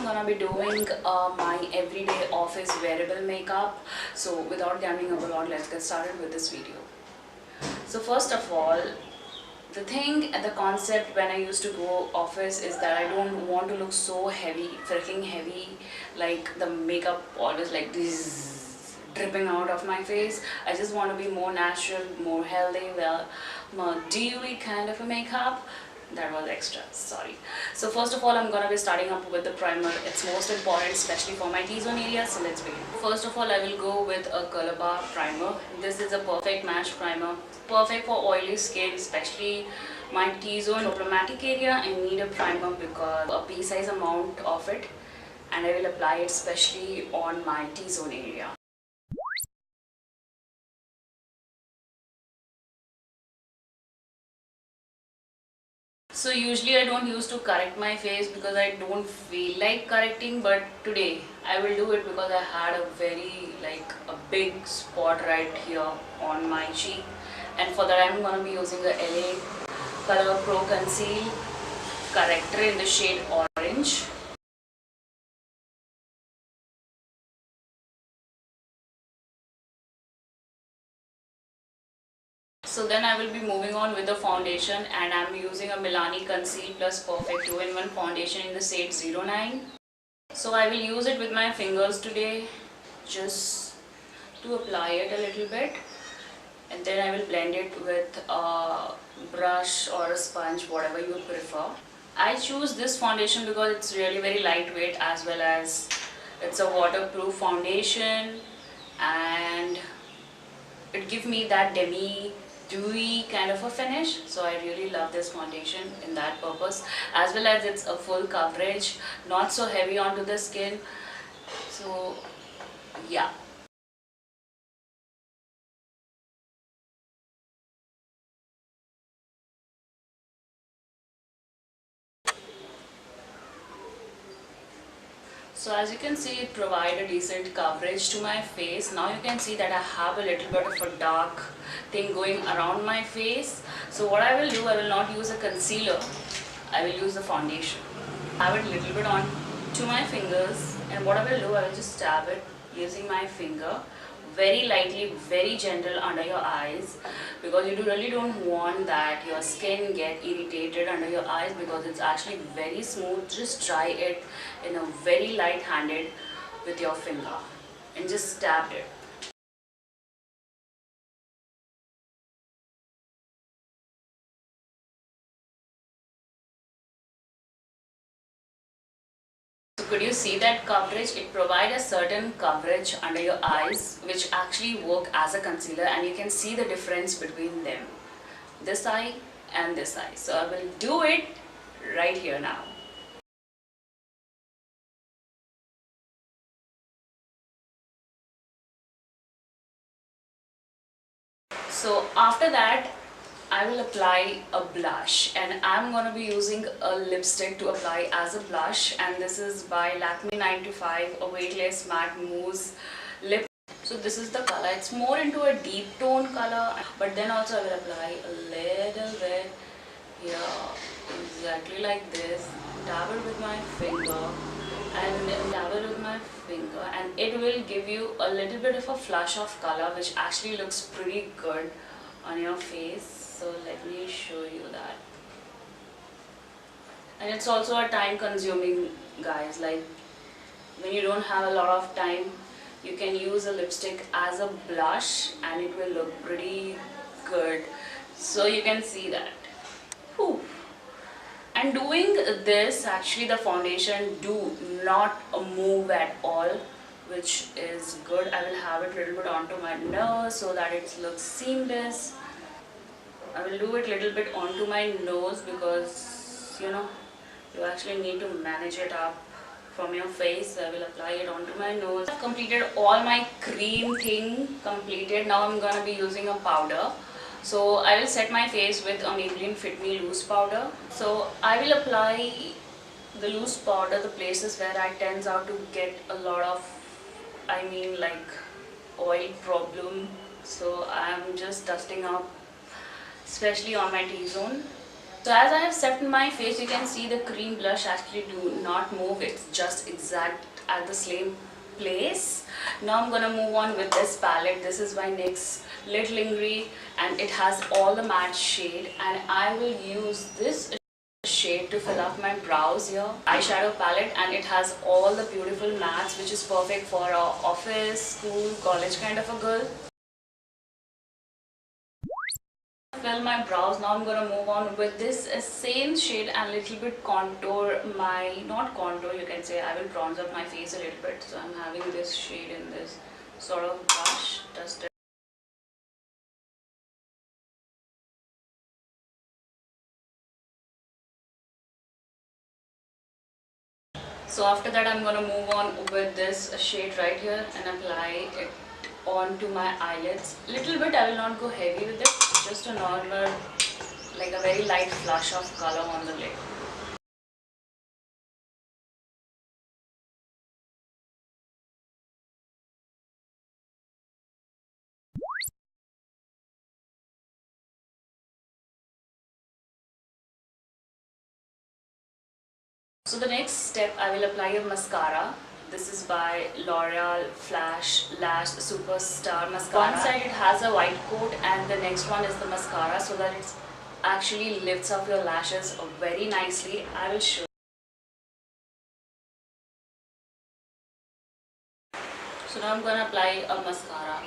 gonna be doing my everyday office wearable makeup. So without gamming up a lot, let's get started with this video. So first of all, the thing and the concept when I used to go office is that I don't want to look so heavy, freaking heavy, like the makeup always like this dripping out of my face. I just want to be more natural, more healthy, well, more dewy kind of a makeup. That was extra, sorry. So first of all, I'm gonna be starting up with the primer. It's most important, especially for my T-zone area, so let's begin. First of all, I will go with a color bar primer. This is a perfect match primer, perfect for oily skin, especially my T-zone problematic area. I need a primer because a pea-size amount of it, and I will apply it especially on my T-zone area. So usually I don't used to correct my face because I don't feel like correcting, but today I will do it because I had a very a big spot right here on my cheek, and for that I'm gonna be using the LA Color Pro Conceal Corrector in the shade Orange. So then I will be moving on with the foundation, and I'm using a Milani Conceal Plus Perfect 2-in-1 foundation in the shade 09. So I will use it with my fingers today just to apply it a little bit, and then I will blend it with a brush or a sponge, whatever you prefer. I choose this foundation because it's really very lightweight, as well as it's a waterproof foundation, and it gives me that dewy kind of a finish. So I really love this foundation in that purpose, as well as it's a full coverage, not so heavy onto the skin. So yeah. So as you can see, it provides a decent coverage to my face. Now you can see that I have a little bit of a dark thing going around my face. So what I will do, I will not use a concealer, I will use the foundation. I have it a little bit on to my fingers, and what I will do, I will just stab it using my finger very lightly, very gentle under your eyes, because you really don't want that your skin get irritated under your eyes, because it's actually very smooth. Just try it in a very light handed with your finger and just stab it. Could you see that coverage? It provides a certain coverage under your eyes which actually work as a concealer, and you can see the difference between them, this eye and this eye. So I will do it right here now. So after that, I will apply a blush, and I'm going to be using a lipstick to apply as a blush, and this is by Lakme 95, a weightless matte mousse lip. So this is the color. It's more into a deep tone color, but then also I will apply a little bit here, exactly like this. Dab it with my finger and dab it with my finger, and it will give you a little bit of a flush of color which actually looks pretty good on your face. So let me show you that. And it's also a time consuming, guys. Like when you don't have a lot of time, you can use a lipstick as a blush and it will look pretty good. So you can see that. Whew. And doing this, actually the foundation do not move at all, which is good. I will have it a little bit onto my nose so that it looks seamless. I will do it a little bit onto my nose because you actually need to manage it up from your face. So I will apply it onto my nose. I've completed all my cream thing completed. Now I'm gonna be using a powder. So I will set my face with a Maybelline Fit Me loose powder. So I will apply the loose powder the places where I tends out to get a lot of oil problem. So I'm just dusting up especially on my T-zone. So as I have set my face, you can see the cream blush actually do not move. It's just exact at the same place. Now I'm gonna move on with this palette. This is my NYX Lit Lingerie and it has all the matte shade, and I will use this shade to fill up my brows here. Eyeshadow palette, and it has all the beautiful mattes, which is perfect for a office, school, college kind of a girl. Fill my brows. Now I'm gonna move on with this same shade and little bit contour my, not contour, you can say, I will bronze up my face a little bit. So I'm having this shade in this sort of brush, just it. So after that I'm gonna move on with this shade right here and apply it onto my eyelids. Little bit, I will not go heavy with it, just a normal, like a very light flush of color on the lid. So the next step, I will apply a mascara. This is by L'Oreal Flash Lash Superstar Mascara. One side it has a white coat and the next one is the mascara, so that it actually lifts up your lashes very nicely. I will show. So now I'm going to apply a mascara.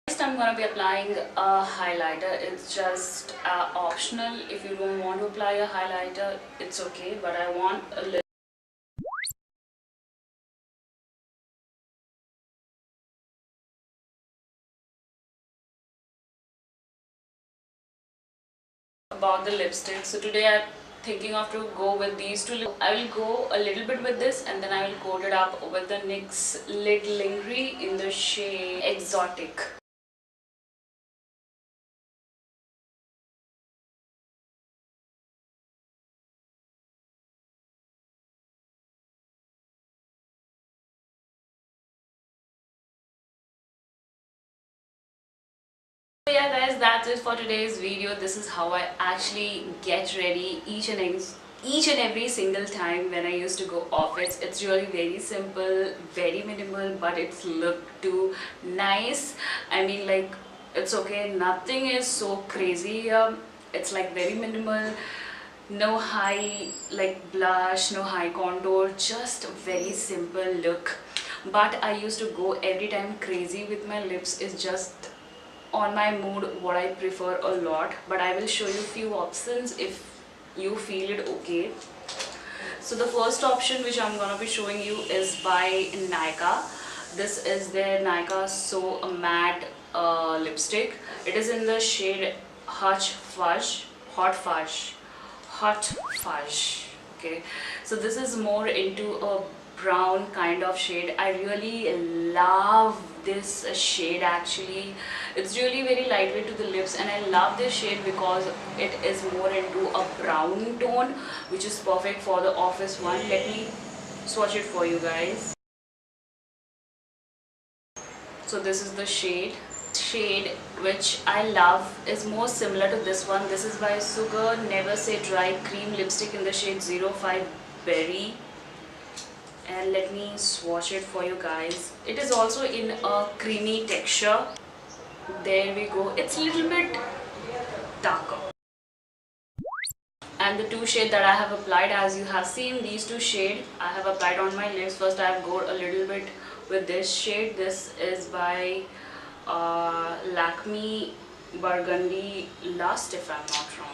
Next I'm going to be applying a highlighter. It's just optional. If you don't want to apply a highlighter, it's okay, but I want a little about the lipstick. So today I'm thinking of to go with these two. I will go a little bit with this and then I will coat it up with the NYX Lit Lingerie in the shade Exotic. So yeah guys, that's it for today's video. This is how I actually get ready each and every single time when I used to go office. It's really very simple, very minimal, but it's look too nice. I mean, like, it's okay, nothing is so crazy here. It's like very minimal, no high like blush, no high contour, just very simple look. But I used to go every time crazy with my lips. Is just on my mood what I prefer a lot, but I will show you few options if you feel it okay. So the first option which I'm gonna be showing you is by Nykaa. This is their Nykaa So Matte lipstick. It is in the shade Hot Fudge. Okay, so this is more into a brown kind of shade. I really love this shade actually. It's really very lightweight to the lips, and I love this shade because it is more into a brown tone, which is perfect for the office one. Let me swatch it for you guys. So this is the shade which I love is more similar to this one. This is by Sugar Never Say Dry Cream Lipstick in the shade 05 Berry. And let me swatch it for you guys. It is also in a creamy texture. There we go. It's a little bit darker. And the two shades that I have applied, as you have seen, these two shades I have applied on my lips. First I have got a little bit with this shade. This is by Lakme Burgundy Lust, if I'm not wrong.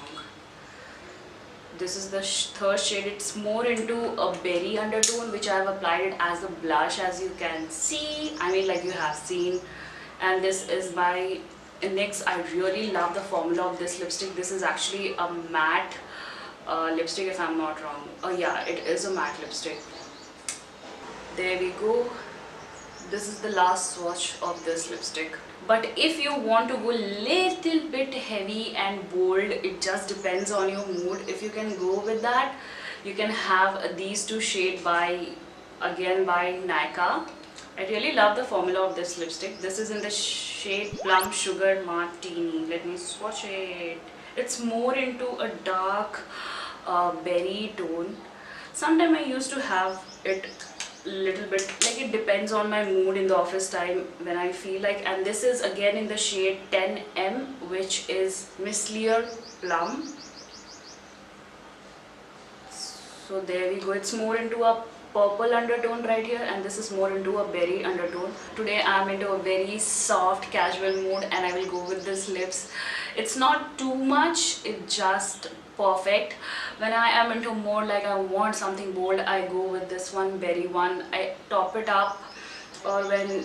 This is the third shade. It's more into a berry undertone, which I have applied it as a blush, as you can see. I mean, like you have seen. And this is by NYX. I really love the formula of this lipstick. This is actually a matte lipstick, if I'm not wrong. Yeah, it is a matte lipstick. There we go. This is the last swatch of this lipstick. But if you want to go little bit heavy and bold, it just depends on your mood. If you can go with that, you can have these two shades by Nykaa. I really love the formula of this lipstick. This is in the shade Plum Sugar Martini. Let me swatch it. It's more into a dark berry tone. Sometimes I used to have it little bit, like it depends on my mood in the office time when I feel like. And this is again in the shade 10M, which is Miss Lear Plum. So there we go. It's more into a purple undertone right here, and this is more into a berry undertone. Today I'm into a very soft casual mood and I will go with this lips. It's not too much, it's just perfect. When I am into more like I want something bold, I go with this one, berry one. I top it up, or when,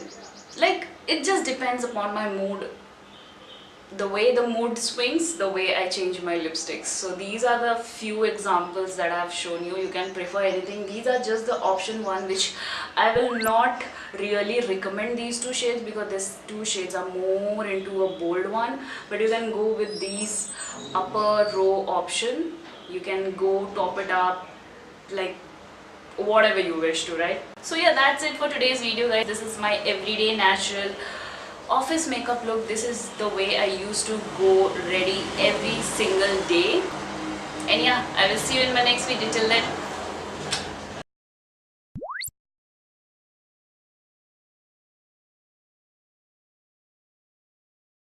like, it just depends upon my mood. The way the mood swings, the way I change my lipsticks. So these are the few examples that I have shown you. You can prefer anything. These are just the option one, which I will not really recommend these two shades, because these two shades are more into a bold one. But you can go with these upper row option. You can go top it up, like whatever you wish to, right? So yeah, that's it for today's video, guys. This is my everyday natural office makeup look. This is the way I used to go ready every single day. And yeah, I will see you in my next video. Till then,